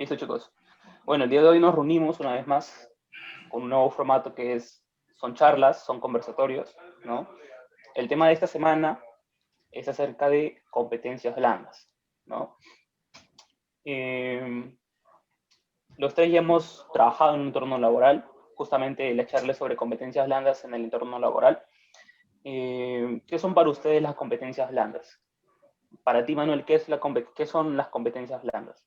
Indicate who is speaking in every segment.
Speaker 1: Listo, chicos. Bueno, el día de hoy nos reunimos una vez más con un nuevo formato que son charlas, son conversatorios, ¿no? El tema de esta semana es acerca de competencias blandas, ¿no? Eh, los tres ya hemos trabajado en un entorno laboral, justamente la charla sobre competencias blandas en el entorno laboral. ¿Qué son para ustedes las competencias blandas? Para ti, Manuel, ¿qué son las competencias blandas?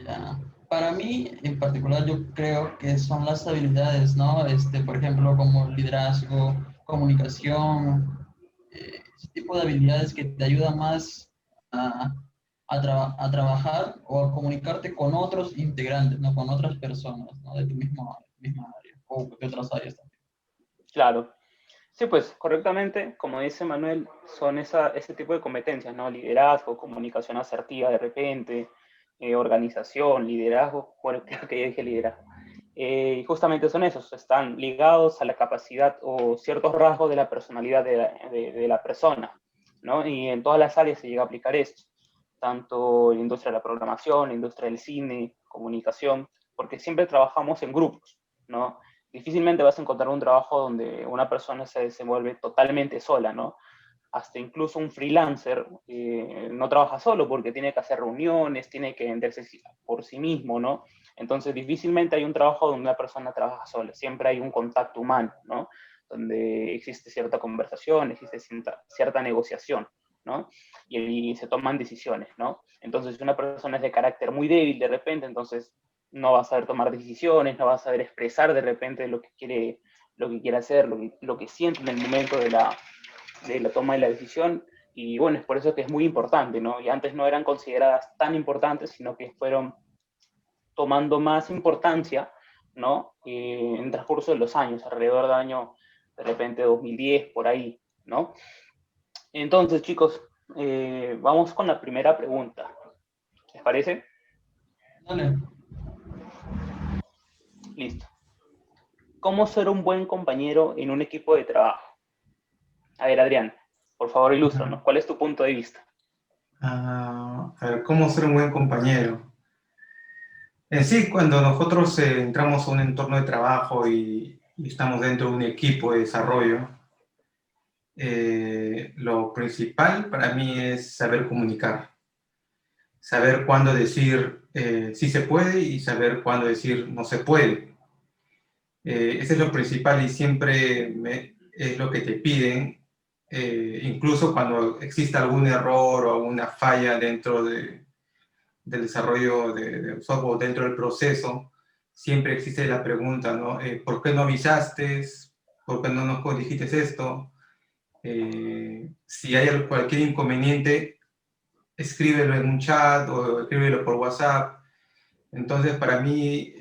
Speaker 2: Ya. Para mí, en particular, yo creo que son las habilidades, ¿no? Por ejemplo, como liderazgo, comunicación, ese tipo de habilidades que te ayudan más a trabajar o a comunicarte con otros integrantes, ¿no? Con otras personas, ¿no? De tu misma área o de otras áreas también.
Speaker 1: Claro. Sí, pues correctamente, como dice Manuel, son ese tipo de competencias, ¿no? Liderazgo, comunicación asertiva de repente, organización, liderazgo, bueno, creo que ya dije liderazgo. Y justamente son esos, están ligados a la capacidad o ciertos rasgos de la personalidad de la persona, ¿no? Y en todas las áreas se llega a aplicar esto, tanto en la industria de la programación, la industria del cine, comunicación, porque siempre trabajamos en grupos, ¿no? Difícilmente vas a encontrar un trabajo donde una persona se desenvuelve totalmente sola, ¿no? Hasta incluso un freelancer no trabaja solo porque tiene que hacer reuniones, tiene que venderse por sí mismo, ¿no? Entonces difícilmente hay un trabajo donde una persona trabaja sola, siempre hay un contacto humano, ¿no? Donde existe cierta conversación, existe cierta negociación, ¿no? Y se toman decisiones, ¿no? Entonces si una persona es de carácter muy débil de repente, entonces no va a saber tomar decisiones, no va a saber expresar de repente lo que quiere hacer, lo que siente en el momento de la toma de la decisión. Y bueno, es por eso que es muy importante, ¿no? Y antes no eran consideradas tan importantes, sino que fueron tomando más importancia, ¿no? En el transcurso de los años, alrededor del año, de repente, 2010, por ahí, ¿no? Entonces, chicos, vamos con la primera pregunta. ¿Les parece?
Speaker 2: Dale.
Speaker 1: Listo. ¿Cómo ser un buen compañero en un equipo de trabajo? A ver, Adrián, por favor, ilústranos. ¿Cuál es tu punto de vista?
Speaker 3: A ver, ¿cómo ser un buen compañero? En sí, cuando nosotros entramos a un entorno de trabajo y estamos dentro de un equipo de desarrollo, lo principal para mí es saber comunicar, saber cuándo decir sí se puede y saber cuándo decir no se puede. Ese es lo principal y siempre es lo que te piden, incluso cuando exista algún error o alguna falla dentro del desarrollo de software, dentro del proceso, siempre existe la pregunta, ¿no? ¿Por qué no avisaste? ¿Por qué no nos dijiste esto? Si hay cualquier inconveniente, escríbelo en un chat o escríbelo por WhatsApp. Entonces, para mí,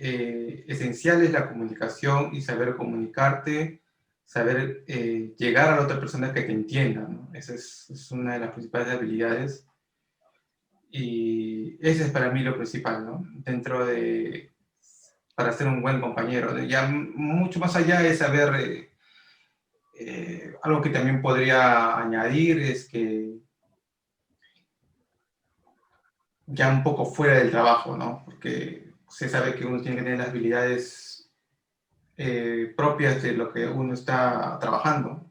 Speaker 3: esencial es la comunicación y saber comunicarte, saber llegar a la otra persona que te entienda, ¿no? Esa es una de las principales habilidades. Y ese es para mí lo principal, ¿no? Para ser un buen compañero. Ya mucho más allá de saber, algo que también podría añadir es que ya un poco fuera del trabajo, ¿no? Porque se sabe que uno tiene que tener las habilidades propias de lo que uno está trabajando.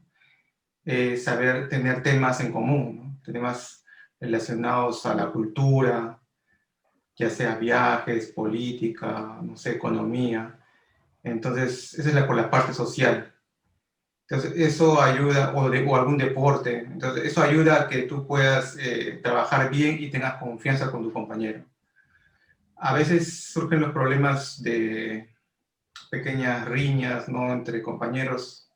Speaker 3: Saber tener temas en común, ¿no? Temas relacionados a la cultura, ya sea viajes, política, no sé, economía. Entonces, esa es por la parte social. Entonces, eso ayuda, o algún deporte. Entonces, eso ayuda a que tú puedas trabajar bien y tengas confianza con tu compañero. A veces surgen los problemas de pequeñas riñas, ¿no? Entre compañeros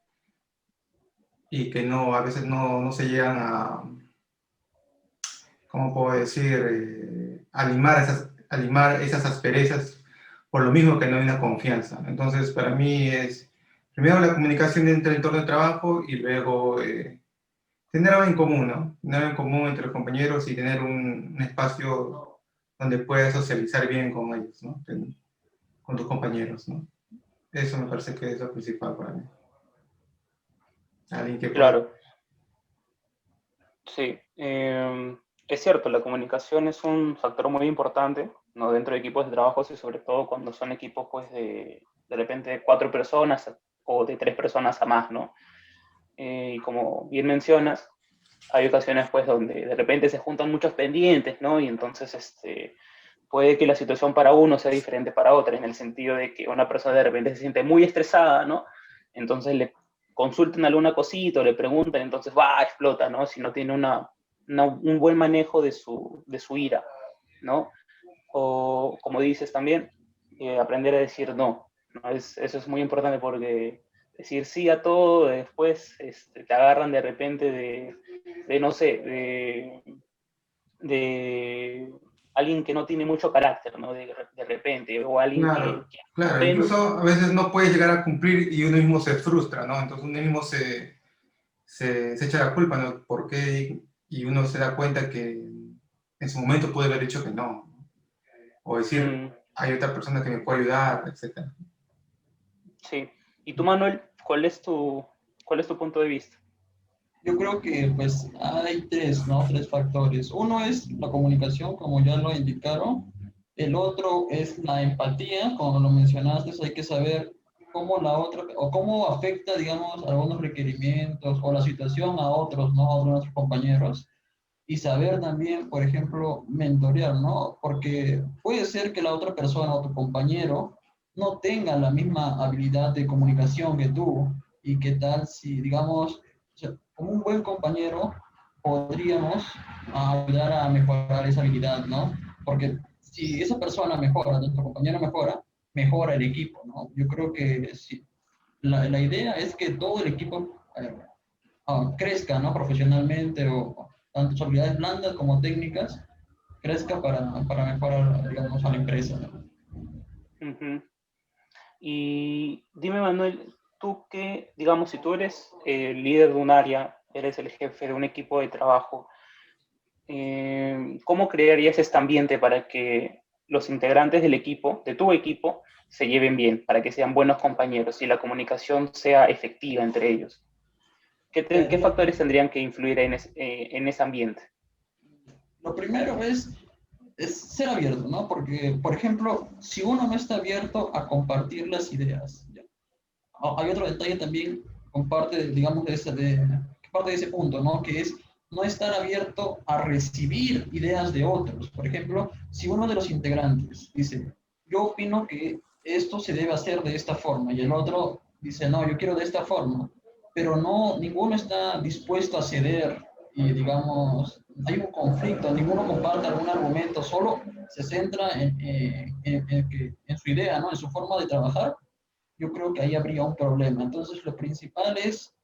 Speaker 3: y que no, a veces no se llegan a, ¿cómo puedo decir? A limar esas asperezas por lo mismo que no hay una confianza. Entonces, para mí es primero la comunicación entre el entorno de trabajo y luego tener algo en común, ¿no? Tener algo en común entre los compañeros y tener un espacio donde puedas socializar bien con ellos, ¿no? Con tus compañeros, ¿no? Eso me parece que es lo principal para mí. Alguien que pueda...
Speaker 1: Claro, sí. es cierto, la comunicación es un factor muy importante, ¿no? Dentro de equipos de trabajo y sobre todo cuando son equipos pues de repente de 4 personas o de 3 personas a más, ¿no? Y como bien mencionas, hay ocasiones pues donde de repente se juntan muchos pendientes, ¿no? Y entonces puede que la situación para uno sea diferente para otra, en el sentido de que una persona de repente se siente muy estresada, ¿no? Entonces le consultan alguna cosita o le preguntan, entonces va, explota, ¿no? Si no tiene un buen manejo de su ira, ¿no? O como dices también, aprender a decir no, ¿no? Eso es muy importante porque decir sí a todo, después te agarran de repente no sé, de alguien que no tiene mucho carácter, ¿no? De repente, o alguien
Speaker 3: Claro,
Speaker 1: que
Speaker 3: claro.
Speaker 1: aprende.
Speaker 3: Incluso a veces no puede llegar a cumplir y uno mismo se frustra, ¿no? Entonces uno mismo se echa la culpa, ¿no? ¿Por qué? Y uno se da cuenta que en su momento puede haber dicho que no. O decir,
Speaker 1: Mm,
Speaker 3: hay otra persona que me puede ayudar, etcétera.
Speaker 1: sí. ¿Y tú, Manuel, cuál es tu punto de vista?
Speaker 2: Yo creo que pues hay tres, ¿no? Tres factores. Uno es la comunicación, como ya lo indicaron. El otro es la empatía, como lo mencionaste, hay que saber cómo la otra, o cómo afecta, digamos, algunos requerimientos o la situación a otros, ¿no? A otros nuestros compañeros. Y saber también, por ejemplo, mentorear, ¿no? Porque puede ser que la otra persona o tu compañero no tenga la misma habilidad de comunicación que tú. Y qué tal si, digamos, o sea, como un buen compañero, podríamos ayudar a mejorar esa habilidad, ¿no? Porque si esa persona mejora, nuestro compañero mejora, mejora el equipo, ¿no? Yo creo que sí. La idea es que todo el equipo crezca, ¿no? Profesionalmente o tanto sus habilidades blandas como técnicas, crezca para mejorar, digamos, a la empresa, ¿no?
Speaker 1: Ujú. Y dime, Manuel, tú que, digamos, si tú eres el líder de un área, eres el jefe de un equipo de trabajo, ¿cómo crearías este ambiente para que los integrantes del equipo, de tu equipo, se lleven bien, para que sean buenos compañeros y la comunicación sea efectiva entre ellos? ¿Qué
Speaker 2: Lo,
Speaker 1: factores tendrían que influir en ese ambiente?
Speaker 2: lo primero es ser abierto, ¿no? Porque, por ejemplo, si uno no está abierto a compartir las ideas, ¿ya? Hay otro detalle también, comparte, digamos, que parte de ese punto, ¿no? Que es no estar abierto a recibir ideas de otros. Por ejemplo, si uno de los integrantes dice, yo opino que esto se debe hacer de esta forma, y el otro dice, no, yo quiero de esta forma, pero no, ninguno está dispuesto a ceder y, digamos, hay un conflicto, ninguno comparte algún argumento, solo se centra en su idea, ¿no? En su forma de trabajar. Yo creo que ahí habría un problema. Entonces, lo principal es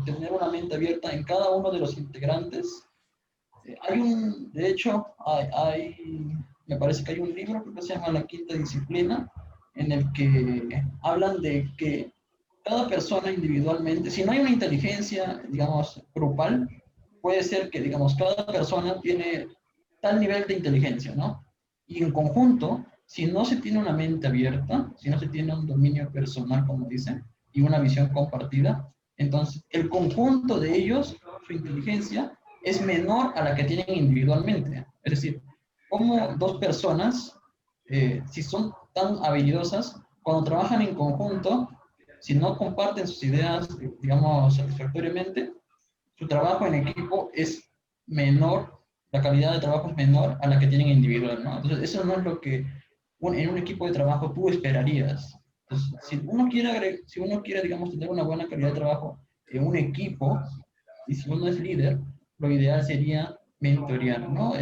Speaker 2: tener una mente abierta en cada uno de los integrantes. De hecho, me parece que hay un libro, creo que se llama La Quinta Disciplina, en el que hablan de que cada persona individualmente, si no hay una inteligencia, digamos, grupal, puede ser que, digamos, cada persona tiene tal nivel de inteligencia, ¿no? Y en conjunto, si no se tiene una mente abierta, si no se tiene un dominio personal, como dicen, y una visión compartida, entonces el conjunto de ellos, su inteligencia, es menor a la que tienen individualmente. Es decir, como dos personas, si son tan habilidosas, cuando trabajan en conjunto, si no comparten sus ideas, digamos, satisfactoriamente, su trabajo en equipo es menor, la calidad de trabajo es menor a la que tienen individual, ¿no? Entonces, eso no es lo que en un equipo de trabajo tú esperarías. Entonces, si uno quiere, digamos, tener una buena calidad de trabajo en un equipo, y si uno es líder, lo ideal sería mentorear, ¿no?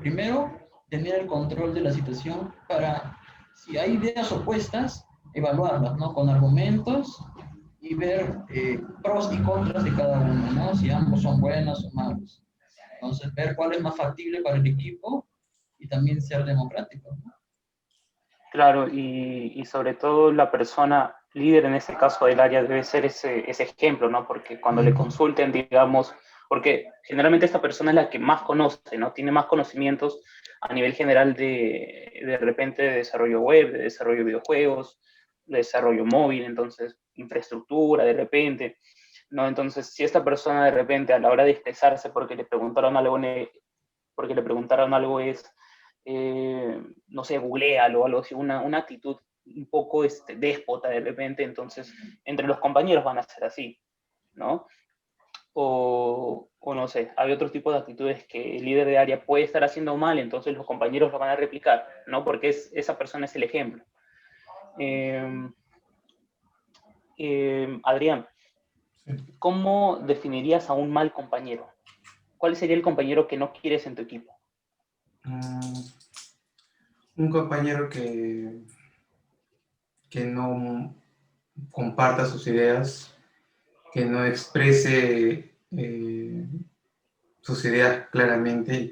Speaker 2: Primero, tener el control de la situación para, si hay ideas opuestas, evaluarlas, ¿no? Con argumentos y ver pros y contras de cada uno, ¿no? Si ambos son buenos o malos. Entonces, ver cuál es más factible para el equipo y también ser democrático, ¿no?
Speaker 1: Claro, y sobre todo la persona líder en este caso del área debe ser ese ejemplo, ¿no? Porque cuando le
Speaker 2: Mm.
Speaker 1: consulten, digamos, porque generalmente esta persona es la que más conoce, ¿no? Tiene más conocimientos a nivel general de repente de desarrollo web, de desarrollo de videojuegos, de desarrollo móvil, entonces infraestructura de repente, ¿no? Entonces, si esta persona de repente a la hora de expresarse porque le preguntaron algo porque le preguntaron algo es, no sé, googlealo o algo así, una actitud un poco déspota de repente, entonces entre los compañeros van a ser así, ¿no? O no sé, hay otro tipo de actitudes que el líder de área puede estar haciendo mal, entonces los compañeros lo van a replicar, ¿no? Porque esa persona es el ejemplo. Adrián, ¿cómo definirías a un mal compañero? ¿Cuál sería el compañero que no quieres en tu equipo?
Speaker 3: Un compañero que no comparta sus ideas, que no exprese sus ideas claramente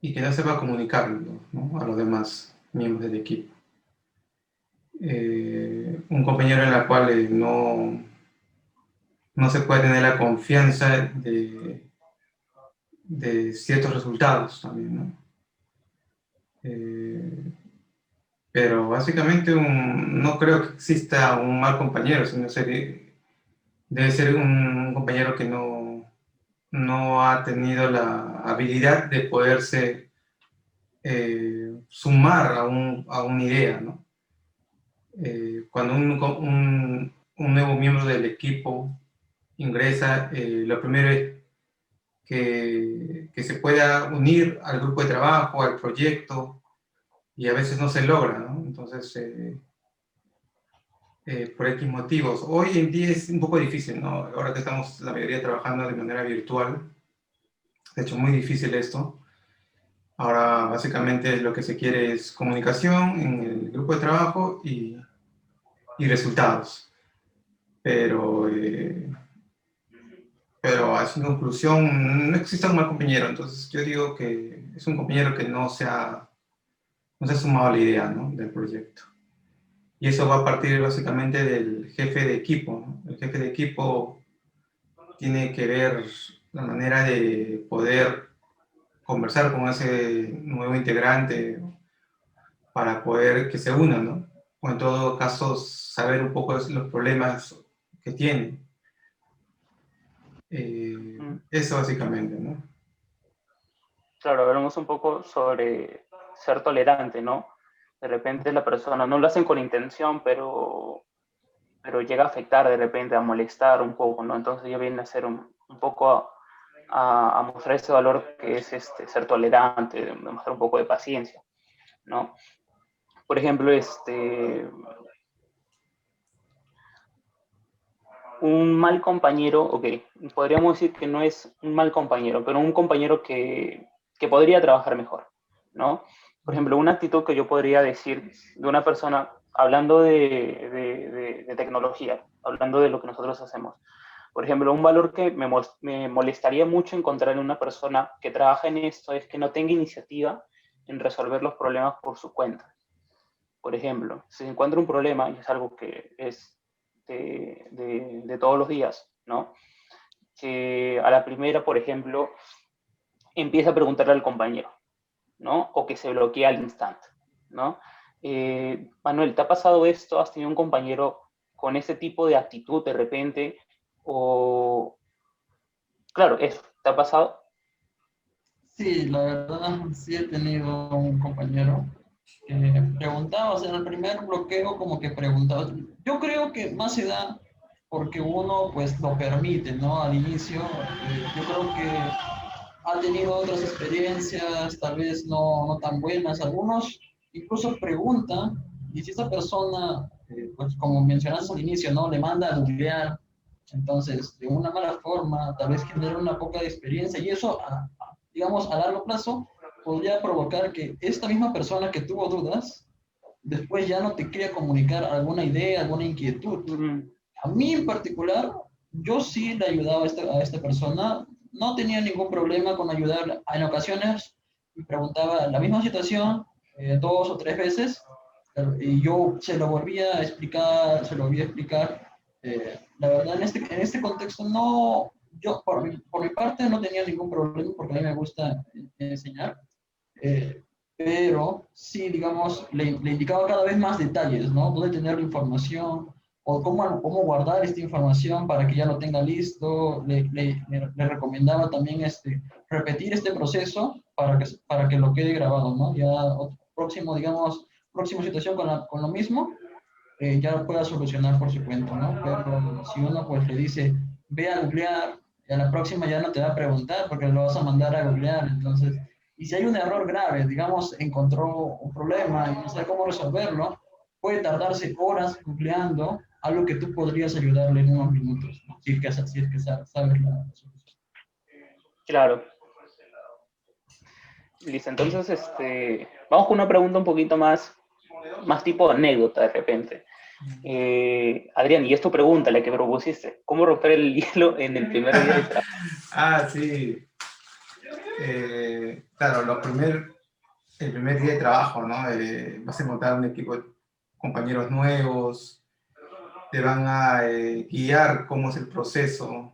Speaker 3: y que no sepa comunicarlo, ¿no?, a los demás miembros del equipo. Un compañero en el cual no se puede tener la confianza de ciertos resultados también, ¿no? Pero básicamente no creo que exista un mal compañero, sino debe ser un compañero que no ha tenido la habilidad de poderse sumar a una idea, ¿no? Cuando un nuevo miembro del equipo ingresa, lo primero es que se pueda unir al grupo de trabajo, al proyecto, y a veces no se logra, ¿no? Entonces, por X motivos. Hoy en día es un poco difícil, ¿no? Ahora que estamos la mayoría trabajando de manera virtual, de hecho muy difícil esto. Ahora básicamente lo que se quiere es comunicación en el grupo de trabajo y resultados. Pero en conclusión, no existe un mal compañero. Entonces yo digo que es un compañero que no se ha sumado a la idea, ¿no?, del proyecto. Y eso va a partir básicamente del jefe de equipo, ¿no? El jefe de equipo tiene que ver la manera de poder conversar con ese nuevo integrante para poder que se una, ¿no? O en todo caso, saber un poco los problemas que tiene. Eso básicamente, ¿no?
Speaker 1: Claro, hablamos un poco sobre ser tolerante, ¿no? De repente la persona no lo hacen con intención, pero llega a afectar de repente, a molestar un poco, ¿no? Entonces ya viene a ser un poco a mostrar ese valor que es ser tolerante, demostrar un poco de paciencia, ¿no? Por ejemplo, un mal compañero, ok, podríamos decir que no es un mal compañero, pero un compañero que podría trabajar mejor, ¿no? Por ejemplo, una actitud que yo podría decir de una persona, hablando de tecnología, hablando de lo que nosotros hacemos. Por ejemplo, un valor que me molestaría mucho encontrar en una persona que trabaja en esto es que no tenga iniciativa en resolver los problemas por su cuenta. Por ejemplo, si se encuentra un problema, y es algo que es de todos los días, ¿no? Que a la primera, por ejemplo, empieza a preguntarle al compañero, ¿no? O que se bloquea al instante, ¿no? Manuel, ¿te ha pasado esto? ¿Has tenido un compañero con ese tipo de actitud de repente? O, claro, eso, ¿te ha pasado?
Speaker 2: Sí, la verdad, sí he tenido un compañero que preguntaba, o sea, en el primer bloqueo como que preguntaba. Yo creo que más se da porque uno pues lo permite, ¿no? Al inicio, yo creo que ha tenido otras experiencias, tal vez no tan buenas. Algunos incluso preguntan, y si esa persona, pues como mencionaste al inicio, ¿no? Le manda a googlear, entonces de una mala forma, tal vez genera una poca de experiencia, y eso, digamos, a largo plazo, podría provocar que esta misma persona que tuvo dudas, después ya no te quiera comunicar alguna idea, alguna inquietud. A mí en particular, yo sí le ayudaba a esta persona, no tenía ningún problema con ayudar. En ocasiones me preguntaba la misma situación 2 o 3 veces y yo se lo volvía a explicar, se lo volvía a explicar. La verdad, en este contexto no, yo por mi parte no tenía ningún problema porque a mí me gusta enseñar. Eh, pero sí, digamos, le indicaba cada vez más detalles, ¿no? Dónde tener la información, o cómo guardar esta información para que ya lo tenga listo. Le recomendaba también repetir este proceso para que lo quede grabado, ¿no? Ya próximo, digamos, próxima situación con lo mismo, ya lo pueda solucionar por su cuenta, ¿no? Pero si uno pues le dice, ve a googlear, y a la próxima ya no te va a preguntar porque lo vas a mandar a googlear, entonces, y si hay un error grave, digamos, encontró un problema y no sabe cómo resolverlo, puede tardarse horas googleando algo que tú podrías ayudarle en unos minutos, ¿no? Si es que sabes la solución.
Speaker 1: Claro. Listo, entonces vamos con una pregunta un poquito más tipo anécdota de repente. Adrián, y es tu pregunta, la que propusiste. ¿Cómo romper el hielo en el primer día de trabajo?
Speaker 3: Ah, sí. Claro, el primer día de trabajo, ¿no? Vas a encontrar un equipo de compañeros nuevos, te van a guiar cómo es el proceso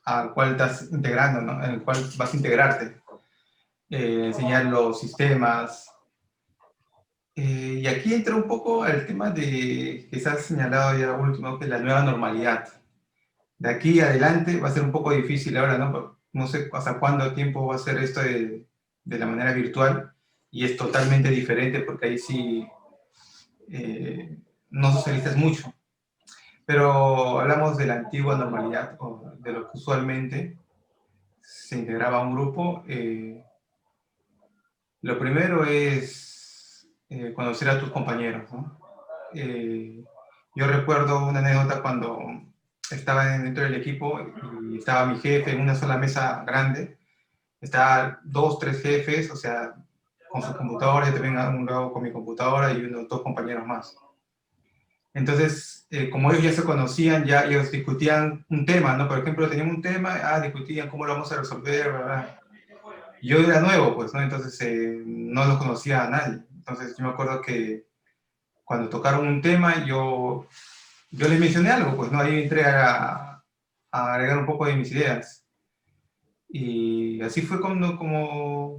Speaker 3: al cual estás integrando, ¿no? En el cual vas a integrarte, enseñar los sistemas. Y aquí entra un poco el tema de que se ha señalado ya último, que es la nueva normalidad. De aquí adelante va a ser un poco difícil ahora, ¿no? No sé hasta cuándo tiempo va a ser esto de la manera virtual, y es totalmente diferente porque ahí sí no socializas mucho. Pero hablamos de la antigua normalidad, o de lo que usualmente se integraba a un grupo. Lo primero es conocer a tus compañeros, ¿no? Yo recuerdo una anécdota cuando estaba dentro del equipo y estaba mi jefe en una sola mesa grande. Estaban dos, tres jefes, o sea, con sus computadoras, y también a un lado con mi computadora y unos dos compañeros más. Entonces, como ellos ya se conocían, ya ellos discutían un tema, ¿no? Por ejemplo, teníamos un tema, discutían cómo lo vamos a resolver, ¿verdad? Yo era nuevo, pues, ¿no? Entonces, no lo conocía a nadie. Entonces, yo me acuerdo que cuando tocaron un tema, yo les mencioné algo, pues, ¿no? Ahí entré a agregar un poco de mis ideas. Y así fue como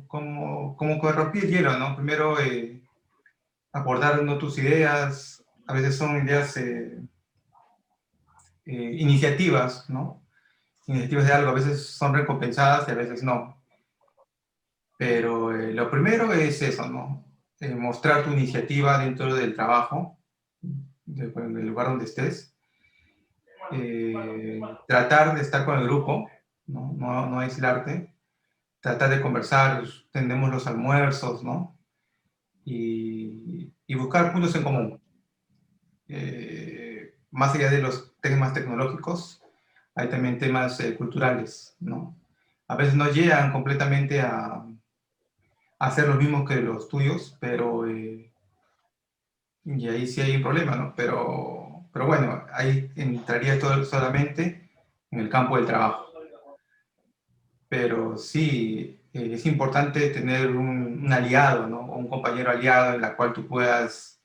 Speaker 3: que rompí el hielo, ¿no? Primero, abordar, ¿no?, tus ideas. A veces son ideas, iniciativas, ¿no? Iniciativas de algo, a veces son recompensadas y a veces no. Pero lo primero es eso, ¿no? Mostrar tu iniciativa dentro del trabajo, del lugar donde estés. Tratar de estar con el grupo, ¿no? No aislarte. Tratar de conversar, tenemos los almuerzos, ¿no? Y buscar puntos en común. Más allá de los temas tecnológicos, hay también temas culturales, ¿no? A veces no llegan completamente a ser los mismos que los tuyos, pero y ahí sí hay un problema, ¿no? Pero bueno, ahí entraría todo solamente en el campo del trabajo. Pero sí, es importante tener un aliado, ¿no? O un compañero aliado en la cual tú puedas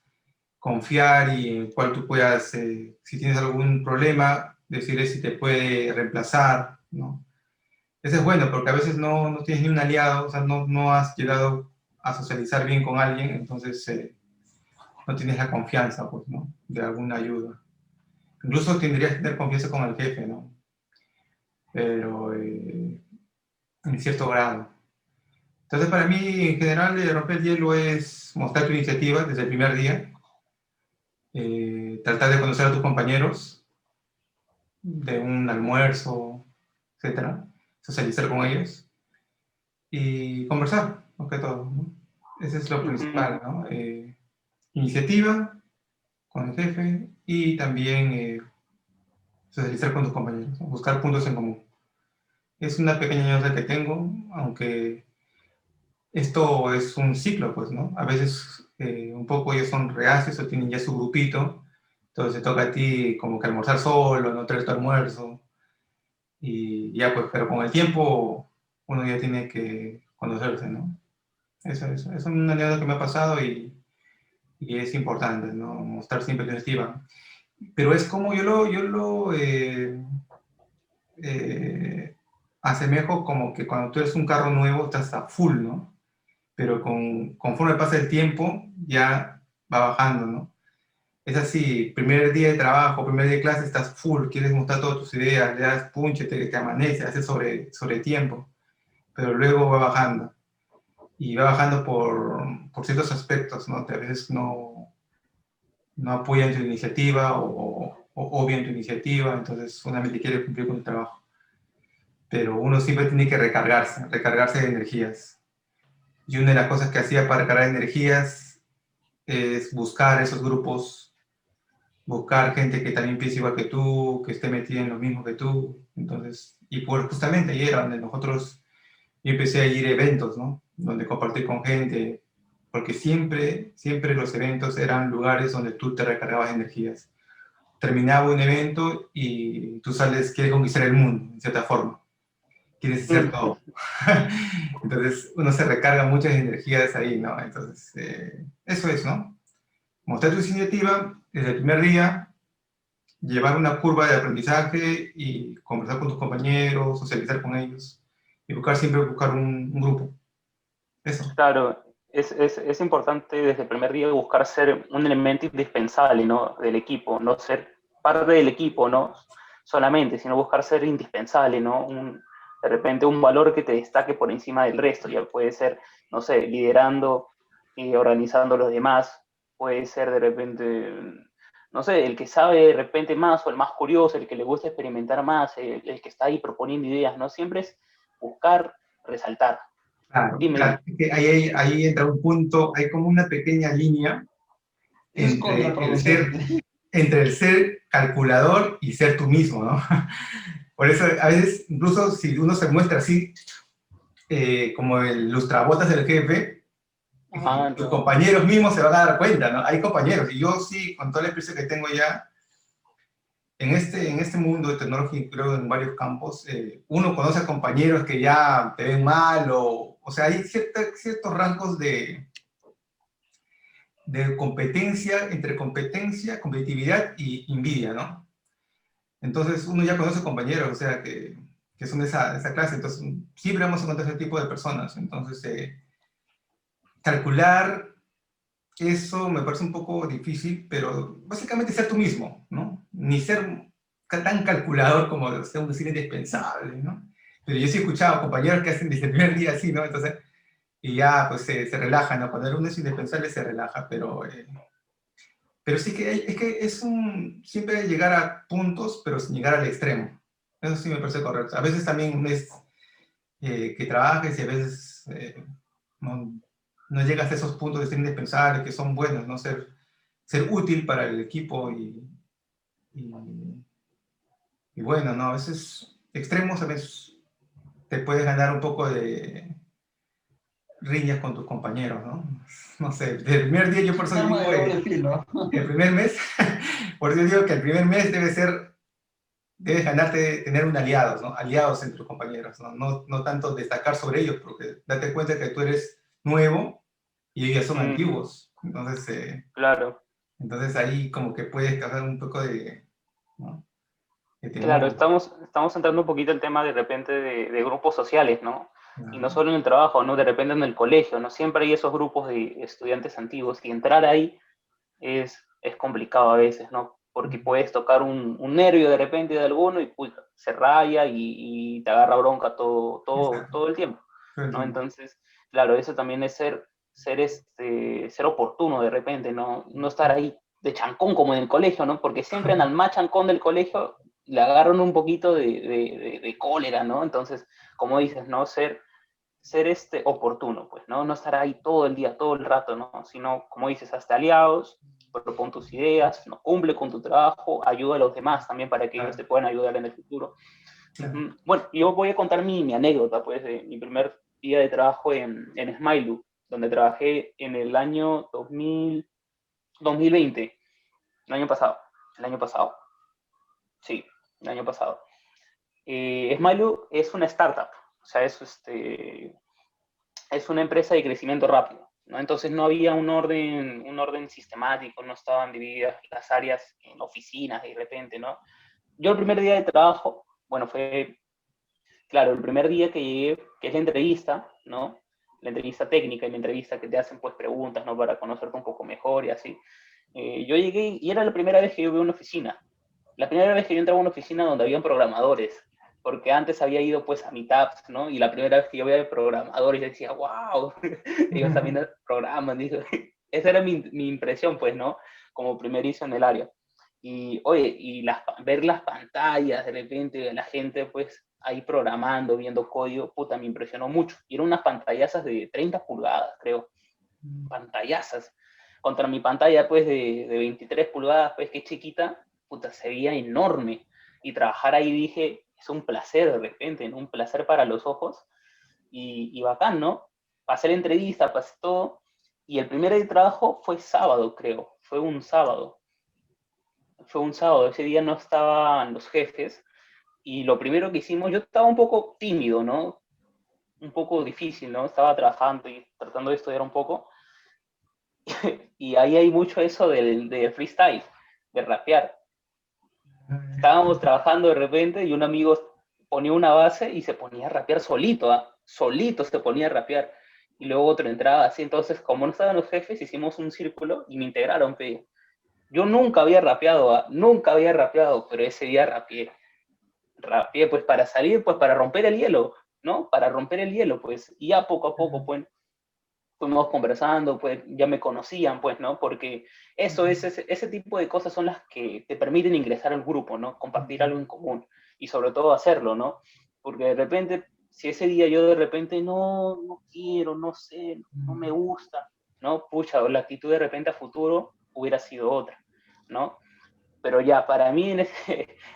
Speaker 3: confiar y en el cual tú puedas, si tienes algún problema, decirle si te puede reemplazar, ¿no? Eso es bueno, porque a veces no tienes ni un aliado, o sea, no has llegado a socializar bien con alguien, entonces no tienes la confianza, pues, ¿no? De alguna ayuda. Incluso tendrías que tener confianza con el jefe, ¿no? Pero en cierto grado. Entonces, para mí, en general, romper el hielo es mostrar tu iniciativa desde el primer día, tratar de conocer a tus compañeros, de un almuerzo, etcétera, socializar con ellos y conversar, más que todo, ¿no? Ese es lo principal, ¿no? Iniciativa con el jefe y también socializar con tus compañeros, ¿no? Buscar puntos en común. Es una pequeña nota que tengo, aunque esto es un ciclo, pues, ¿no? A veces un poco ellos son reacios o tienen ya su grupito, entonces te toca a ti como que almorzar solo, no traer tu almuerzo, y ya pues, pero con el tiempo uno ya tiene que conocerse, ¿no? Eso es una anécdota que me ha pasado y es importante, ¿no? Mostrar siempre tu iniciativa. Pero es como yo lo asemejo como que cuando tú eres un carro nuevo estás a full, ¿no? Pero conforme pasa el tiempo ya va bajando, ¿no? es así, primer día de trabajo, primer día de clase, estás full, quieres mostrar todas tus ideas, le das punche, te amanece, haces sobre tiempo, pero luego va bajando. Y va bajando por ciertos aspectos, ¿no? A veces no apoyan tu iniciativa o obvian tu iniciativa, entonces solamente quiere cumplir con el trabajo. Pero uno siempre tiene que recargarse de energías. Y una de las cosas que hacía para recargar energías es buscar esos grupos, buscar gente que también piense igual que tú, que esté metida en lo mismo que tú. Entonces, y por justamente ahí era donde yo empecé a ir a eventos, ¿no? Donde compartir con gente, porque siempre los eventos eran lugares donde tú te recargabas energías. Terminaba un evento y tú sales, quieres conquistar el mundo, en cierta forma. Quieres hacer todo. Entonces, uno se recarga muchas energías ahí, ¿no? Entonces, eso es, ¿no? Mostrar tu iniciativa desde el primer día, llevar una curva de aprendizaje y conversar con tus compañeros, socializar con ellos y siempre buscar un grupo. Eso.
Speaker 1: Claro, es importante desde el primer día buscar ser un elemento indispensable, ¿no? Del equipo, no ser parte del equipo, ¿no? Solamente, sino buscar ser indispensable, ¿no? De repente un valor que te destaque por encima del resto, ya puede ser, no sé, liderando y organizando a los demás, puede ser de repente, no sé, el que sabe de repente más o el más curioso, el que le gusta experimentar más, el que está ahí proponiendo ideas, ¿no? Siempre es buscar resaltar.
Speaker 3: Claro,
Speaker 1: Dime.
Speaker 3: claro. Es que ahí entra un punto, hay como una pequeña línea
Speaker 2: Eso es
Speaker 3: entre
Speaker 2: contraproducente.
Speaker 3: entre el ser calculador y ser tú mismo, ¿no? Por eso, a veces, incluso si uno se muestra así, como el lustrabotas del jefe,
Speaker 1: Ah,
Speaker 3: tus
Speaker 1: no.
Speaker 3: compañeros mismos se van a dar cuenta, ¿no? Hay compañeros, y yo sí, con toda la experiencia que tengo ya, en este mundo de tecnología, creo en varios campos, uno conoce a compañeros que ya te ven mal, o sea, hay ciertos rasgos de competencia, entre competencia, competitividad y envidia, ¿no? Entonces uno ya conoce compañeros, o sea, que son de esa clase, entonces siempre vamos a encontrar ese tipo de personas. Entonces, calcular eso me parece un poco difícil, pero básicamente ser tú mismo, ¿no? Ni ser tan calculador como ser un decir indispensable, ¿no? Pero yo sí he escuchado compañeros que hacen desde el primer día así, ¿no? Entonces, y ya pues se relajan, ¿no? Cuando uno es indispensable se relaja, pero sí que es que siempre llegar a puntos, pero sin llegar al extremo. Eso sí me parece correcto. A veces también es que trabajes y a veces no, no llegas a esos puntos de ser indispensable, que son buenos, ¿no? Ser útil para el equipo y, y bueno, ¿no? A veces extremos, a veces te puedes ganar un poco de riñas con tus compañeros, ¿no? No sé, del primer día yo por
Speaker 2: Es un
Speaker 3: eso
Speaker 2: arma de
Speaker 3: digo
Speaker 2: doble filo.
Speaker 3: el primer mes, por eso digo que el primer mes debes ganarte, tener un aliados, ¿no? Aliados entre tus compañeros, ¿no? No tanto destacar sobre ellos, porque date cuenta que tú eres nuevo y ellos ya son
Speaker 1: Ujú,
Speaker 3: antiguos. Entonces,
Speaker 1: claro,
Speaker 3: entonces ahí como que puedes causar un poco ¿no? de
Speaker 1: claro,
Speaker 3: temor.
Speaker 1: estamos entrando un poquito el tema de repente de grupos sociales, ¿no? Y no
Speaker 3: ¿No?
Speaker 1: solo en el trabajo, ¿no? De repente en el colegio, ¿no? Siempre hay esos grupos de estudiantes antiguos y entrar ahí es complicado a veces, ¿no? Porque puedes tocar un nervio de repente de alguno y puta, se raya y te agarra bronca
Speaker 3: Exacto.
Speaker 1: todo el tiempo,
Speaker 3: Todo el
Speaker 1: ¿no?
Speaker 3: tiempo.
Speaker 1: Entonces, claro, eso también es ser oportuno de repente, ¿no? No estar ahí de chancón como en el colegio, ¿no? Porque siempre en el más chancón del colegio le agarran un poquito de cólera, ¿no? Entonces, como dices, ¿no? Ser oportuno, pues, ¿no? No estar ahí todo el día, todo el rato, ¿no? Sino, como dices, hasta aliados, propon tus ideas, ¿no? Cumple con tu trabajo, ayuda a los demás también para que ellos
Speaker 3: Claro,
Speaker 1: te puedan ayudar en el futuro.
Speaker 3: claro.
Speaker 1: Bueno, yo voy a contar mi anécdota, pues, de mi primer día de trabajo en Smiley, donde trabajé en el año 2020, el año pasado, sí, el año pasado. Smiley es una startup, o sea, es una empresa de crecimiento rápido, ¿no? Entonces no había un orden sistemático, no estaban divididas las áreas en oficinas de repente, ¿no? Yo el primer día de trabajo, bueno, fue, claro, el primer día que llegué, que es la entrevista, ¿no? La entrevista técnica y la entrevista que te hacen pues preguntas, ¿no? Para conocerte un poco mejor y así. Yo llegué y era la primera vez que yo veo una oficina. La primera vez que yo entraba a una oficina donde habían programadores, porque antes había ido pues a Meetups, ¿no? Y la primera vez que yo veía programadores, yo decía, wow, ellos también programan. Dijo. Esa era mi impresión, pues, ¿no? Como primerizo en el área. Y, oye, ver las pantallas de repente de la gente, pues, ahí programando, viendo código, puta, me impresionó mucho. Y eran unas pantallazas de 30 pulgadas, creo. Pantallazas. Contra mi pantalla, pues, de 23 pulgadas, pues, que es chiquita, puta, se veía enorme. Y trabajar ahí, dije, es un placer de repente, ¿no? Un placer para los ojos. Y bacán, ¿no? Pasé la entrevista, pasé todo. Y el primer día de trabajo fue sábado, creo. Fue un sábado. Ese día no estaban los jefes. Y lo primero que hicimos, yo estaba un poco tímido, ¿no? Un poco difícil, ¿no? Estaba trabajando y tratando de estudiar un poco. Y ahí hay mucho eso de freestyle, de rapear. Estábamos trabajando de repente y un amigo ponía una base y se ponía a rapear solito, ¿eh? Solito se ponía a rapear. Y luego otro entraba así. Entonces, como no estaban los jefes, hicimos un círculo y me integraron. Pe. Yo nunca había rapeado, ¿eh? Nunca había rapeado, pero ese día rapeé. Rapeé pues para salir, pues para romper el hielo, ¿no? Para romper el hielo, pues. Y ya poco a poco, pues, fuimos conversando, pues ya me conocían, pues, ¿no? Porque ese tipo de cosas son las que te permiten ingresar al grupo, ¿no? Compartir algo en común y sobre todo hacerlo, ¿no? Porque de repente, si ese día yo de repente no quiero, no sé, no me gusta, ¿no? Pucha, la actitud de repente a futuro hubiera sido otra, ¿no? Pero ya, para mí,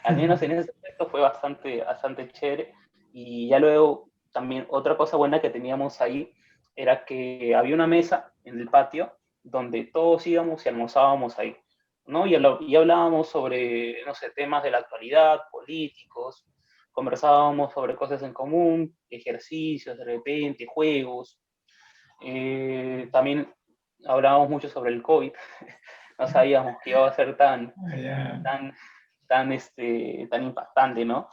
Speaker 1: al menos en ese aspecto, fue bastante chévere. Y ya luego, también otra cosa buena que teníamos ahí era que había una mesa en el patio donde todos íbamos y almorzábamos ahí, ¿no? Y hablábamos sobre, no sé, temas de la actualidad, políticos, conversábamos sobre cosas en común, ejercicios de repente, juegos. También hablábamos mucho sobre el COVID. No sabíamos que iba a ser tan, tan impactante, ¿no?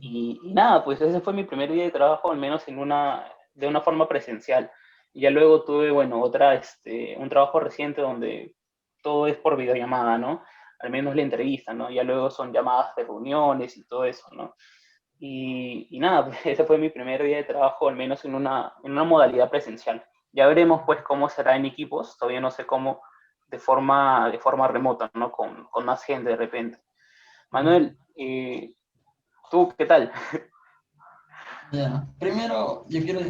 Speaker 1: Y nada, pues ese fue mi primer día de trabajo, al menos de una forma presencial. Y ya luego tuve, bueno, un trabajo reciente donde todo es por videollamada, ¿no? Al menos la entrevista, ¿no? Ya luego son llamadas de reuniones y todo eso, ¿no? Y nada, pues ese fue mi primer día de trabajo, al menos en una modalidad presencial. Ya veremos, pues, cómo será en equipos, todavía no sé cómo, de forma remota, ¿no? Con más gente de repente. Manuel, ¿tú qué tal?
Speaker 2: Ya. Primero, yo quiero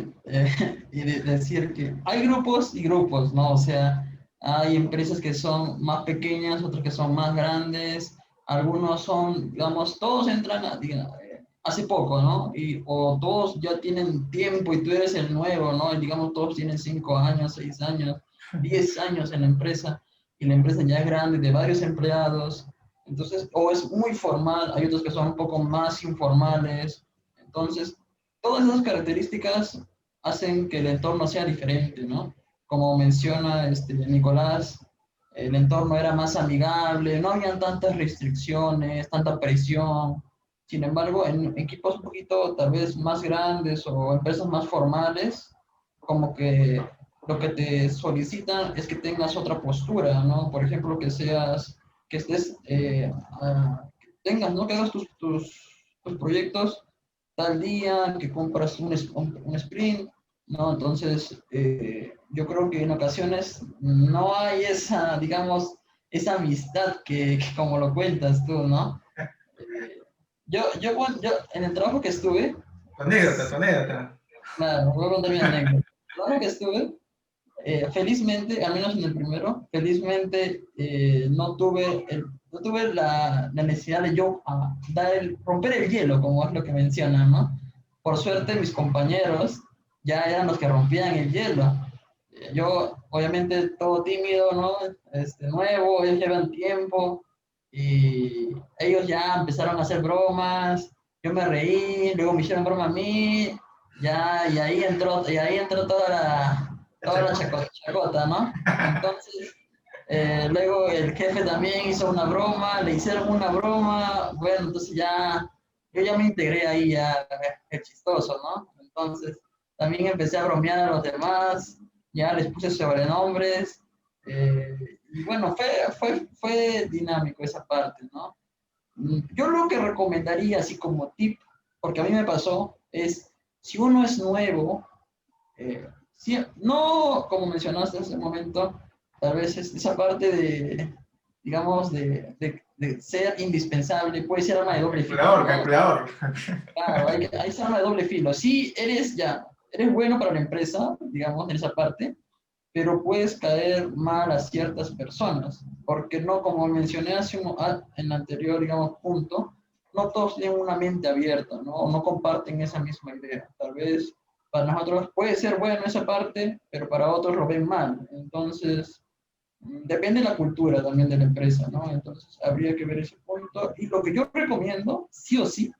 Speaker 2: decir que hay grupos y grupos, ¿no? O sea, hay empresas que son más pequeñas, otras que son más grandes, algunos son, digamos, todos entran hace poco, ¿no? O todos ya tienen tiempo y tú eres el nuevo, ¿no? Y digamos, todos tienen 5 años, 6 años, 10 años en la empresa, y la empresa ya es grande, de varios empleados. Entonces, o es muy formal, hay otros que son un poco más informales. Entonces, todas esas características hacen que el entorno sea diferente, ¿no? Como menciona Nicolás, el entorno era más amigable, no había tantas restricciones, tanta presión. Sin embargo, en equipos un poquito tal vez más grandes o empresas más formales, como que lo que te solicitan es que tengas otra postura, ¿no? Por ejemplo, que estés, que tengas, ¿no? Que hagas tus proyectos tal día, que compras un sprint, ¿no? Entonces, yo creo que en ocasiones no hay esa, digamos, esa amistad que como lo cuentas tú, ¿no? Bueno, yo en el trabajo que estuve,
Speaker 3: Tu anécdota.
Speaker 2: claro, voy a contar mi anécdota. El trabajo que estuve, felizmente, al menos en el primero, felizmente no tuve la necesidad de yo romper el hielo, como es lo que mencionan, ¿no? Por suerte, mis compañeros ya eran los que rompían el hielo. Yo, obviamente, todo tímido, ¿no? Nuevo, ellos llevan tiempo y ellos ya empezaron a hacer bromas, yo me reí, luego me hicieron broma a mí, ya, y ahí entró toda la chacota, ¿no? Entonces, luego el jefe también hizo una broma, le hicieron una broma, bueno, entonces yo ya me integré ahí, ya, es chistoso, ¿no? Entonces, también empecé a bromear a los demás, ya les puse sobrenombres, Y bueno, fue dinámico esa parte, ¿no? Yo lo que recomendaría, así como tip, porque a mí me pasó, es si uno es nuevo, no como mencionaste hace un momento, tal vez esa parte de, digamos, de ser indispensable puede ser arma de doble filo,
Speaker 3: Calculador,
Speaker 2: ¿no?
Speaker 3: calculador.
Speaker 2: Claro, hay esa arma de doble filo. Sí, eres bueno para la empresa, digamos, en esa parte, pero puedes caer mal a ciertas personas, porque no, como mencioné en el anterior, digamos, punto, no todos tienen una mente abierta, ¿no? O no comparten esa misma idea. Tal vez para nosotros puede ser bueno esa parte, pero para otros lo ven mal. Entonces, depende de la cultura también de la empresa, ¿no? Entonces, habría que ver ese punto. Y lo que yo recomiendo, sí o sí,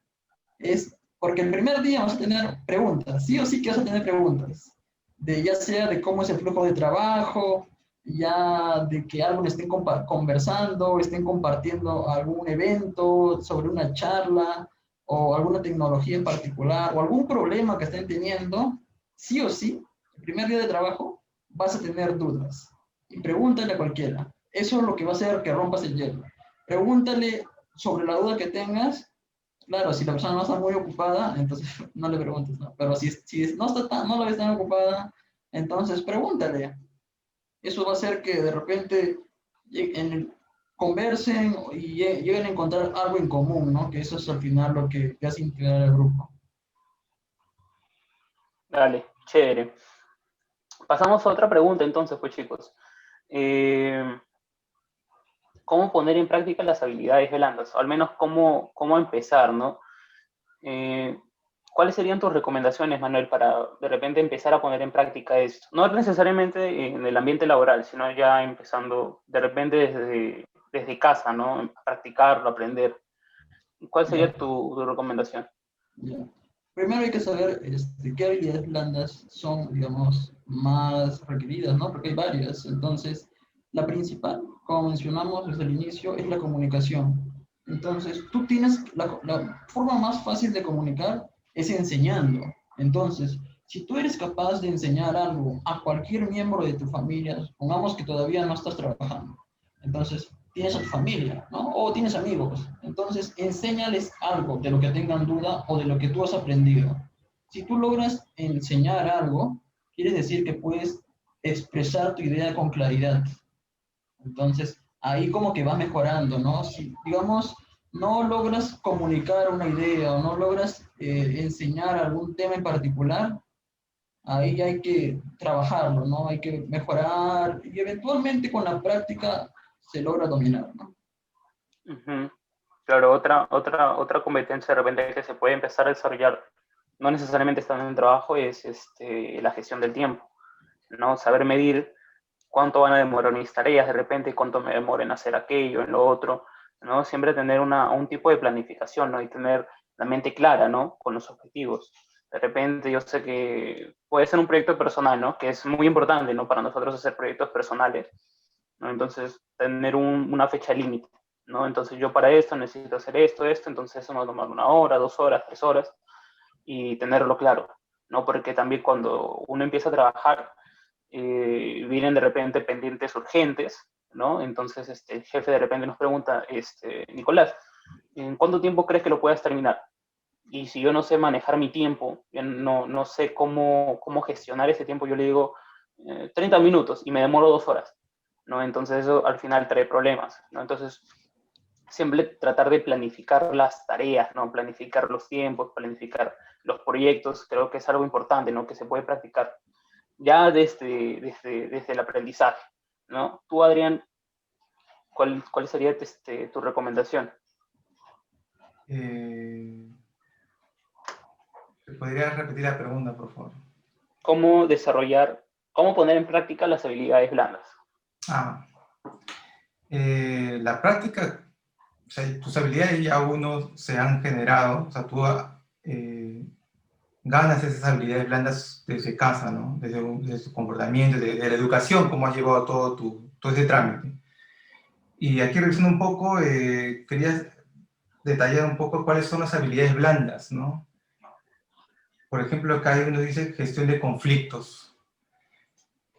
Speaker 2: es porque el primer día vas a tener preguntas, sí o sí que vas a tener preguntas, de ya sea de cómo es el flujo de trabajo, ya de que algo estén conversando, estén compartiendo algún evento sobre una charla o alguna tecnología en particular o algún problema que estén teniendo, sí o sí, el primer día de trabajo vas a tener dudas y pregúntale a cualquiera. Eso es lo que va a hacer que rompas el hielo. Pregúntale sobre la duda que tengas. Claro, si la persona no está muy ocupada, entonces no le preguntes, ¿no? Pero si no la ves tan ocupada, entonces pregúntale. Eso va a hacer que de repente conversen y lleguen a encontrar algo en común, ¿no? Que eso es al final lo que hace integrar el grupo.
Speaker 1: Dale, chévere. Pasamos a otra pregunta entonces, pues chicos. Eh, ¿Cómo poner en práctica las habilidades blandas? O al menos cómo empezar, ¿no? Eh, ¿Cuáles serían tus recomendaciones, Manuel, para de repente empezar a poner en práctica esto? No necesariamente en el ambiente laboral, sino ya empezando de repente desde casa, ¿no? A practicarlo, aprender. ¿Cuál sería
Speaker 2: Ya,
Speaker 1: tu recomendación?
Speaker 2: ya. Primero hay que saber qué habilidades blandas son, digamos, más requeridas, ¿no? Porque hay varias. Entonces, la principal, como mencionamos desde el inicio, es la comunicación. Entonces, tú tienes, la forma más fácil de comunicar es enseñando. Entonces, si tú eres capaz de enseñar algo a cualquier miembro de tu familia, pongamos que todavía no estás trabajando, entonces tienes a tu familia, ¿no? O tienes amigos, entonces enséñales algo de lo que tengan duda o de lo que tú has aprendido. Si tú logras enseñar algo, quiere decir que puedes expresar tu idea con claridad. Entonces, ahí como que va mejorando, ¿no? Si, digamos, no logras comunicar una idea o no logras enseñar algún tema en particular, ahí hay que trabajarlo, ¿no? Hay que mejorar y eventualmente con la práctica se logra dominar, ¿no?
Speaker 1: Ujú. Claro, otra competencia de repente que se puede empezar a desarrollar, no necesariamente estando en el trabajo, es la gestión del tiempo, ¿no? Saber medir cuánto van a demorar mis tareas, de repente cuánto me demoro en hacer aquello, en lo otro, ¿no? Siempre tener un tipo de planificación, ¿no? Y tener la mente clara, ¿no? Con los objetivos. De repente yo sé que puede ser un proyecto personal, ¿no? Que es muy importante, ¿no? Para nosotros hacer proyectos personales, ¿no? Entonces, tener una fecha límite, ¿no? Entonces, yo para esto necesito hacer esto, entonces eso me va a tomar 1 hora, 2 horas, 3 horas, y tenerlo claro, ¿no? Porque también cuando uno empieza a trabajar, vienen de repente pendientes urgentes, ¿no? Entonces, el jefe de repente nos pregunta, Nicolás, ¿en cuánto tiempo crees que lo puedas terminar? Y si yo no sé manejar mi tiempo, yo no sé cómo gestionar ese tiempo, yo le digo 30 minutos y me demoro 2 horas, ¿no? Entonces eso al final trae problemas, ¿no? Entonces siempre tratar de planificar las tareas, ¿no? Planificar los tiempos, planificar los proyectos, creo que es algo importante, ¿no? Que se puede practicar ya desde el aprendizaje, ¿no? Tú, Adrián, ¿cuál sería tu recomendación?
Speaker 3: Eh, ¿Podrías repetir la pregunta, por favor?
Speaker 1: ¿Cómo poner en práctica las habilidades blandas?
Speaker 3: Ah, la práctica, o sea, tus habilidades ya uno se han generado, o sea, tú ganas esas habilidades blandas desde casa, ¿no? Desde tu comportamiento, de la educación, cómo has llevado todo ese trámite. Y aquí revisando un poco, quería detallar un poco cuáles son las habilidades blandas, ¿no? Por ejemplo, acá uno dice gestión de conflictos.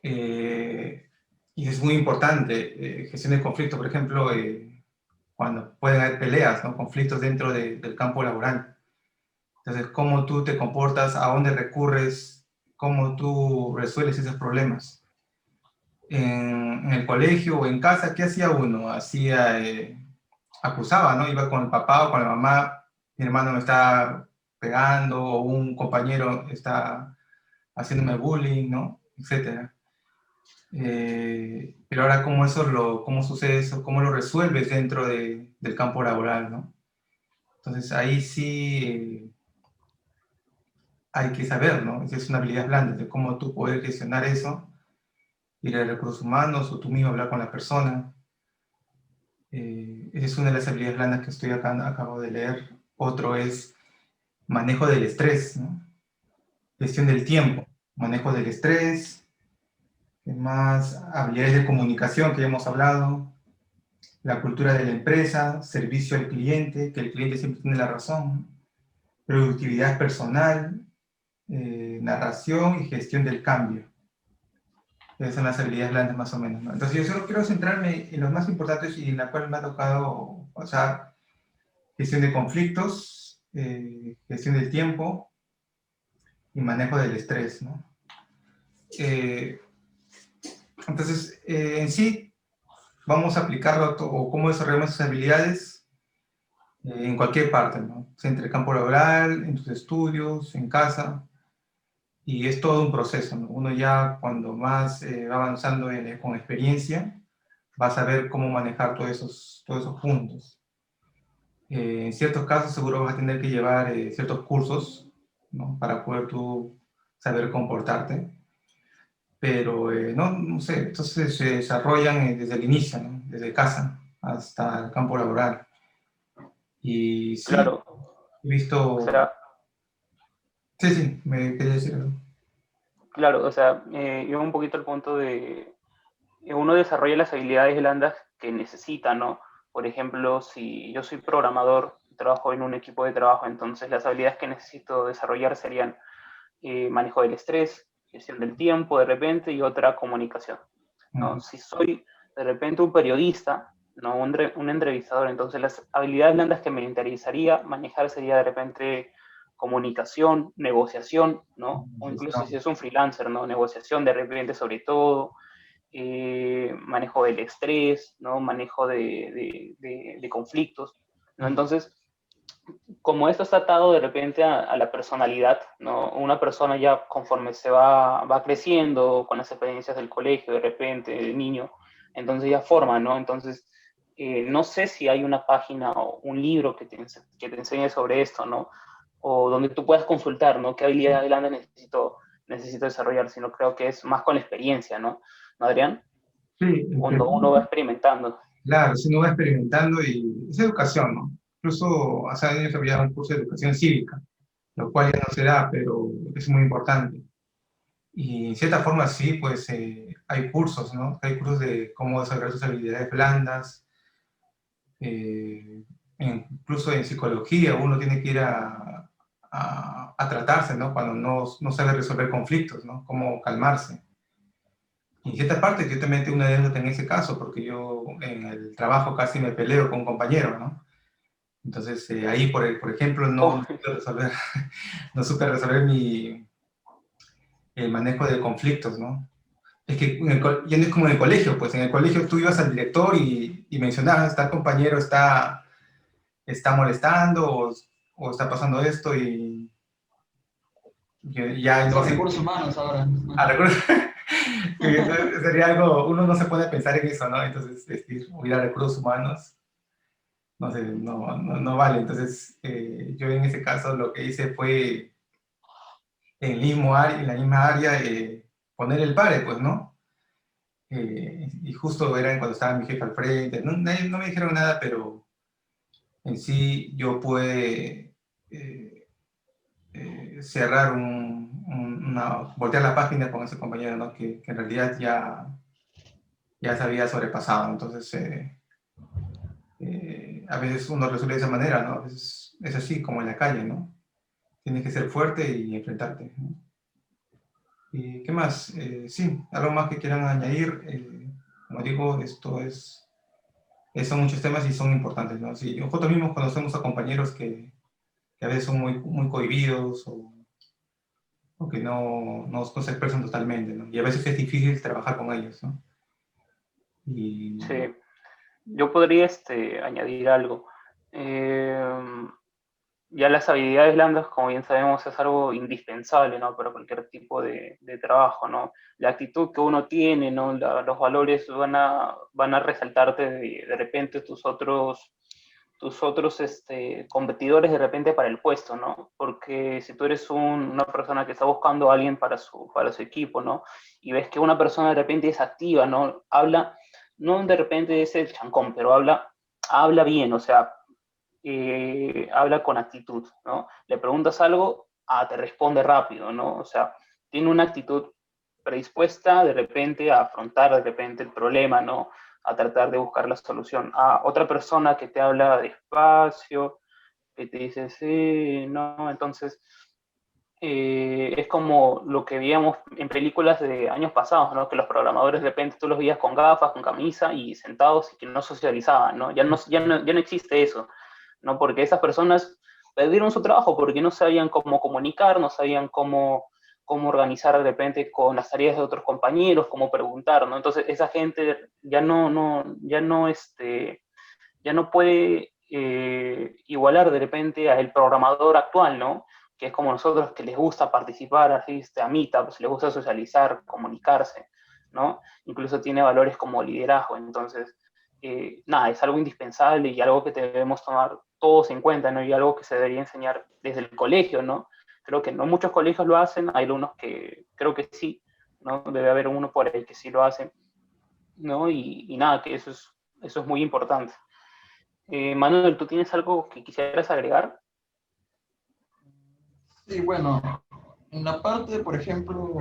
Speaker 3: Y y es muy importante, gestión de conflicto, por ejemplo, cuando pueden haber peleas, ¿no? Conflictos dentro del campo laboral. Entonces, cómo tú te comportas, a dónde recurres, cómo tú resuelves esos problemas. En el colegio o en casa, ¿qué hacía uno? Acusaba, ¿no? Iba con el papá o con la mamá, mi hermano me está pegando, o un compañero está haciéndome bullying, ¿no? Etcétera. Pero ahora, ¿cómo sucede eso? ¿Cómo lo resuelves dentro del campo laboral, ¿no? Entonces, ahí sí hay que saber, ¿no? Esa es una habilidad blanda, de cómo tú poder gestionar eso, ir a recursos humanos o tú mismo hablar con la persona. Esa es una de las habilidades blandas que acabo de leer. Otro es manejo del estrés, ¿no? Gestión del tiempo, manejo del estrés, ¿qué más? Habilidades de comunicación que ya hemos hablado, la cultura de la empresa, servicio al cliente, que el cliente siempre tiene la razón, productividad personal, narración y gestión del cambio. Esas son las habilidades blandas más o menos, ¿no? Entonces yo solo quiero centrarme en los más importantes y en la cual me ha tocado pasar: gestión de conflictos, gestión del tiempo y manejo del estrés, ¿no? Entonces, en sí, vamos a aplicarlo o cómo desarrollamos esas habilidades en cualquier parte, ¿no? O sea, entre el campo laboral, en tus estudios, en casa, y es todo un proceso, ¿no? Uno ya cuando más va avanzando con experiencia, va a saber cómo manejar todos esos puntos. En ciertos casos seguro vas a tener que llevar ciertos cursos, ¿no? Para poder tú saber comportarte, pero no sé, entonces se desarrollan desde el inicio, ¿no? Desde casa hasta el campo laboral. Y sí,
Speaker 1: Claro,
Speaker 3: he
Speaker 1: o
Speaker 3: visto...
Speaker 1: sea,
Speaker 3: Sí, me quería decir algo.
Speaker 1: claro, o sea, yo un poquito al punto de uno desarrolla las habilidades blandas que necesita, ¿no? Por ejemplo, si yo soy programador, trabajo en un equipo de trabajo, entonces las habilidades que necesito desarrollar serían manejo del estrés, gestión del tiempo de repente y otra comunicación, ¿no? Si soy de repente un periodista, ¿no? Un entrevistador, entonces las habilidades blandas que me interesaría manejar sería de repente comunicación, negociación, ¿no? O incluso si es un freelancer, ¿no? Negociación de repente sobre todo, manejo del estrés, ¿no? Manejo de conflictos, ¿no? Entonces, como esto está atado de repente a la personalidad, ¿no? Una persona ya conforme va creciendo con las experiencias del colegio, de repente, de niño, entonces ya forma, ¿no? Entonces, no sé si hay una página o un libro que te enseñe sobre esto, ¿no? O donde tú puedas consultar, ¿no? ¿Qué habilidad blanda necesito desarrollar? Sino creo que es más con la experiencia, ¿no? ¿No, Adrián?
Speaker 3: Sí,
Speaker 1: Cuando uno va experimentando.
Speaker 3: claro, si uno va experimentando y es educación, ¿no? Incluso hace años había un curso de educación cívica, lo cual ya no se da, pero es muy importante. Y en cierta forma sí, pues hay cursos, ¿no? Hay cursos de cómo desarrollar sus habilidades blandas. eh, Incluso en psicología uno tiene que ir a tratarse, ¿no? Cuando no sabe resolver conflictos, ¿no? Cómo calmarse. Y en cierta parte yo también tengo una anécdota en ese caso, porque yo en el trabajo casi me peleo con un compañero, ¿no? Entonces ahí, por ejemplo, no
Speaker 1: Oh,
Speaker 3: supe resolver, no supe resolver el manejo de conflictos, ¿no? Es que ya no es como en el colegio, pues en el colegio tú ibas al director y mencionabas, está el compañero está molestando o está pasando esto y ya no
Speaker 2: Son
Speaker 3: sé.
Speaker 2: recursos humanos ahora.
Speaker 3: Recuerdo que sería algo, uno no se puede pensar en eso, ¿no? Entonces, decir, ir a recursos humanos, no sé, no vale. Entonces, yo en ese caso lo que hice fue en la misma área, poner el pare, pues, ¿no? Y justo era cuando estaba mi jefe al frente, no me dijeron nada, pero en sí yo pude cerrar voltear la página con ese compañero, ¿no? Que en realidad ya se había sobrepasado. Entonces, a veces uno resuelve de esa manera, ¿no? A veces es así, como en la calle, ¿no? Tienes que ser fuerte y enfrentarte, ¿no? ¿Y qué más? Sí, algo más que quieran añadir. Como digo, son muchos temas y son importantes, ¿no? Sí, nosotros mismos conocemos a compañeros que a veces son muy, muy cohibidos o que no se expresan totalmente, ¿no? Y a veces es difícil trabajar con ellos, ¿no? Y
Speaker 1: Sí, yo podría añadir algo. Ya las habilidades blandas, como bien sabemos, es algo indispensable, ¿no? Para cualquier tipo de trabajo, ¿no? La actitud que uno tiene, ¿no? Los valores van a resaltarte de repente tus otros competidores de repente para el puesto, ¿no? Porque si tú eres una persona que está buscando a alguien para su equipo, ¿no? Y ves que una persona de repente es activa, ¿no? Habla, no de repente es el chancón, pero habla bien, o sea, habla con actitud, ¿no? Le preguntas algo, te responde rápido, ¿no? O sea, tiene una actitud predispuesta de repente a afrontar de repente el problema, ¿no? A tratar de buscar la solución. A otra persona que te habla despacio, que te dice, sí, no, entonces es como lo que veíamos en películas de años pasados, ¿no? Que los programadores de repente tú los veías con gafas, con camisa y sentados y que no socializaban, ¿no? Ya no existe eso, ¿no? Porque esas personas perdieron su trabajo porque no sabían cómo comunicar, no sabían cómo organizar de repente con las tareas de otros compañeros, cómo preguntar, ¿no? Entonces esa gente ya no puede igualar de repente al programador actual, ¿no? Que es como nosotros, que les gusta participar, asiste a meetups, les gusta socializar, comunicarse, ¿no? Incluso tiene valores como liderazgo, entonces, nada, es algo indispensable y algo que debemos tomar todos en cuenta, ¿no? Y algo que se debería enseñar desde el colegio, ¿no? Creo que no muchos colegios lo hacen, hay algunos que creo que sí, ¿no? Debe haber uno por ahí que sí lo hacen, ¿no? Y nada, que eso es muy importante. Manuel, ¿tú tienes algo que quisieras agregar?
Speaker 2: Sí, bueno, en la parte, por ejemplo,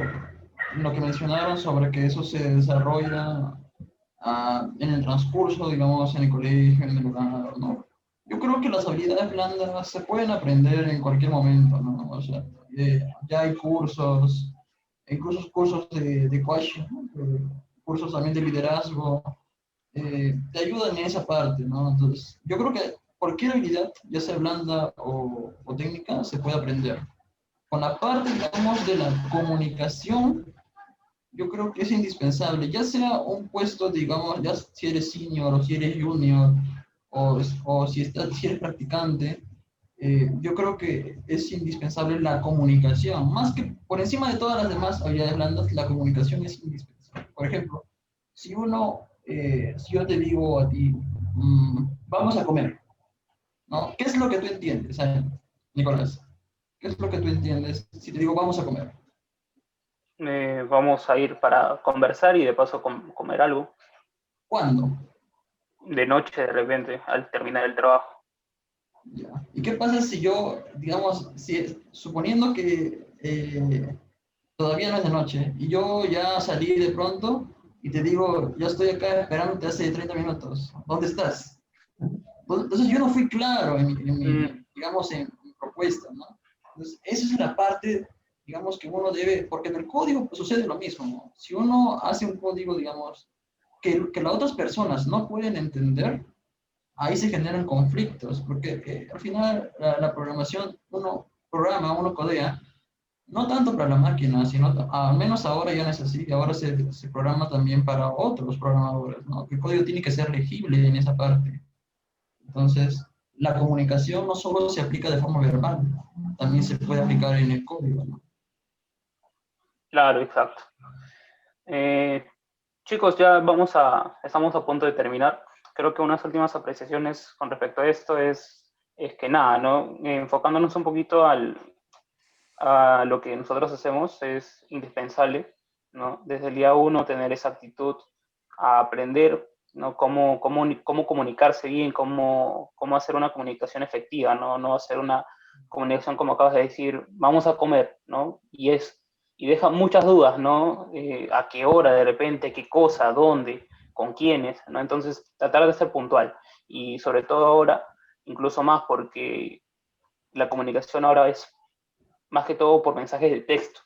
Speaker 2: lo que mencionaron sobre que eso se desarrolla en el transcurso, digamos, en el colegio, en el lugar, ¿no? Yo creo que las habilidades blandas se pueden aprender en cualquier momento, ¿no? O sea, ya hay cursos, incluso cursos de coaching, ¿no? Cursos también de liderazgo, te ayudan en esa parte, ¿no? Entonces, yo creo que cualquier habilidad, ya sea blanda o técnica, se puede aprender. Con la parte, digamos, de la comunicación, yo creo que es indispensable, ya sea un puesto, digamos, ya si eres senior o si eres junior o si eres practicante, yo creo que es indispensable la comunicación. Más que por encima de todas las demás habilidades blandas, la comunicación es indispensable. Por ejemplo, si yo te digo a ti, vamos a comer, ¿no? ¿Qué es lo que tú entiendes, Nicolás? ¿Qué es lo que tú entiendes si te digo vamos a comer?
Speaker 1: Vamos a ir para conversar y de paso comer algo.
Speaker 2: ¿Cuándo?
Speaker 1: De noche, de repente, al terminar el trabajo.
Speaker 2: Ya. ¿Y qué pasa si yo, digamos, suponiendo que todavía no es de noche y yo ya salí de pronto y te digo, ya estoy acá esperándote hace 30 minutos, ¿dónde estás? Entonces yo no fui claro digamos, en mi propuesta, ¿no? Entonces esa es la parte, digamos, que uno debe, porque en el código pues, sucede lo mismo, ¿no? Si uno hace un código, digamos, que las otras personas no pueden entender, ahí se generan conflictos, porque al final la programación, uno programa, uno codea, no tanto para la máquina, sino al menos ahora ya no es así, ahora se programa también para otros programadores, ¿no? El código tiene que ser legible en esa parte. Entonces, la comunicación no solo se aplica de forma verbal, también se puede aplicar en el código, ¿no?
Speaker 1: Claro, exacto. Eh, Chicos, estamos a punto de terminar. Creo que unas últimas apreciaciones con respecto a esto es que nada, ¿no? Enfocándonos un poquito a lo que nosotros hacemos es indispensable, ¿no? Desde el día uno tener esa actitud a aprender, ¿no? Cómo comunicarse bien, cómo hacer una comunicación efectiva, ¿no? No hacer una comunicación como acabas de decir, vamos a comer, ¿no? Y deja muchas dudas, ¿no? A qué hora de repente, qué cosa, dónde, con quiénes, ¿no? Entonces, tratar de ser puntual. Y sobre todo ahora, incluso más porque la comunicación ahora es más que todo por mensajes de texto,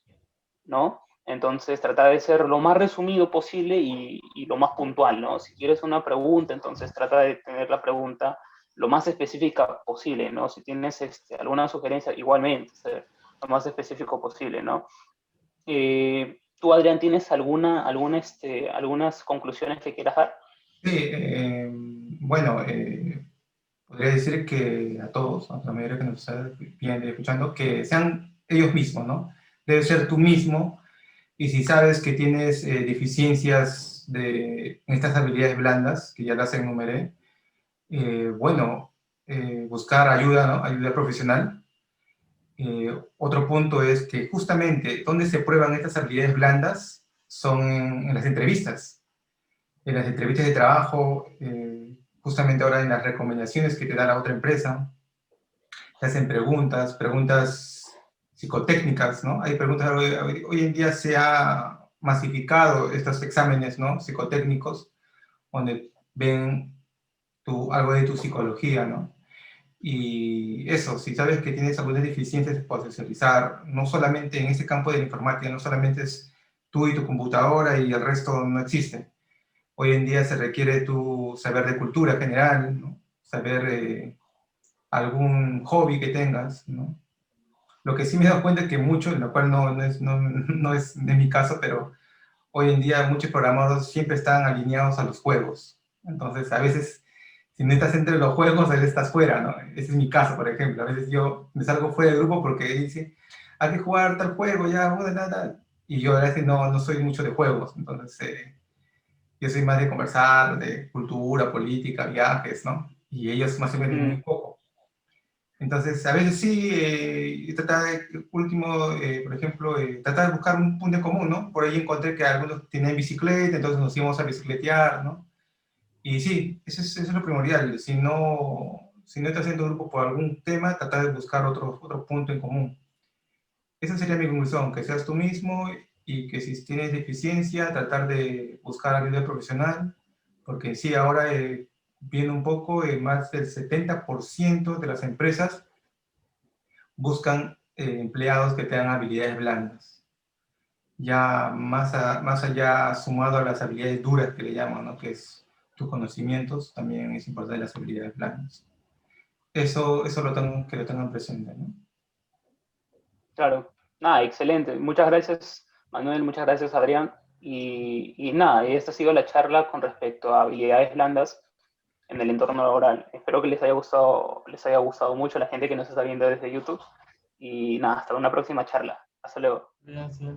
Speaker 1: ¿no? Entonces, trata de ser lo más resumido posible y lo más puntual, ¿no? Si quieres una pregunta, entonces trata de tener la pregunta lo más específica posible, ¿no? Si tienes alguna sugerencia, igualmente, ser lo más específico posible, ¿no? ¿Tú, Adrián, tienes algunas conclusiones que quieras dar?
Speaker 3: Sí, bueno, podría decir que a todos, a la mayoría que nos está viendo y escuchando, que sean ellos mismos, ¿no? Debes ser tú mismo, y si sabes que tienes deficiencias en estas habilidades blandas, que ya las enumeré, bueno, buscar ayuda, ¿no? Ayuda profesional. Otro punto es que justamente donde se prueban estas habilidades blandas son en las entrevistas. En las entrevistas de trabajo, justamente ahora en las recomendaciones que te da la otra empresa, te hacen preguntas psicotécnicas, ¿no? Hay preguntas, hoy en día se ha masificado estos exámenes, ¿no? Psicotécnicos, donde ven algo de tu psicología, ¿no? Y eso, si sabes que tienes algunas deficiencias, te puedes especializar, no solamente en ese campo de la informática, no solamente es tú y tu computadora y el resto no existe. Hoy en día se requiere tu saber de cultura general, ¿no? Saber algún hobby que tengas, ¿no? Lo que sí me he dado cuenta es que mucho, lo cual no es de mi caso, pero hoy en día muchos programadores siempre están alineados a los juegos. Entonces, a veces, si no estás entre los juegos, a veces estás fuera, ¿no? Ese es mi caso, por ejemplo. A veces yo me salgo fuera del grupo porque dice, hay que jugar tal juego, ya, nada. Y yo a veces no soy mucho de juegos. Entonces, yo soy más de conversar, de cultura, política, viajes, ¿no? Y ellos más o menos muy poco. Entonces, a veces sí, y tratar de, último, por ejemplo, tratar de buscar un punto en común, ¿no? Por ahí encontré que algunos tienen bicicleta, entonces nos íbamos a bicicletear, ¿no? Y sí, eso es lo primordial. Si no estás haciendo grupo por algún tema, tratar de buscar otro punto en común. Esa sería mi conclusión, que seas tú mismo y que si tienes deficiencia, tratar de buscar ayuda profesional, porque sí, ahora viendo un poco, más del 70% de las empresas buscan empleados que tengan habilidades blandas. Ya más allá, sumado a las habilidades duras que le llaman, ¿no? Que es tus conocimientos, también es importante las habilidades blandas. Eso que lo tengan presente, ¿no?
Speaker 1: Claro. Nada, excelente. Muchas gracias, Manuel, muchas gracias, Adrián. Y nada, esta ha sido la charla con respecto a habilidades blandas en el entorno laboral. Espero que les haya gustado mucho a la gente que nos está viendo desde YouTube. Y nada, hasta una próxima charla. Hasta luego.
Speaker 2: Gracias.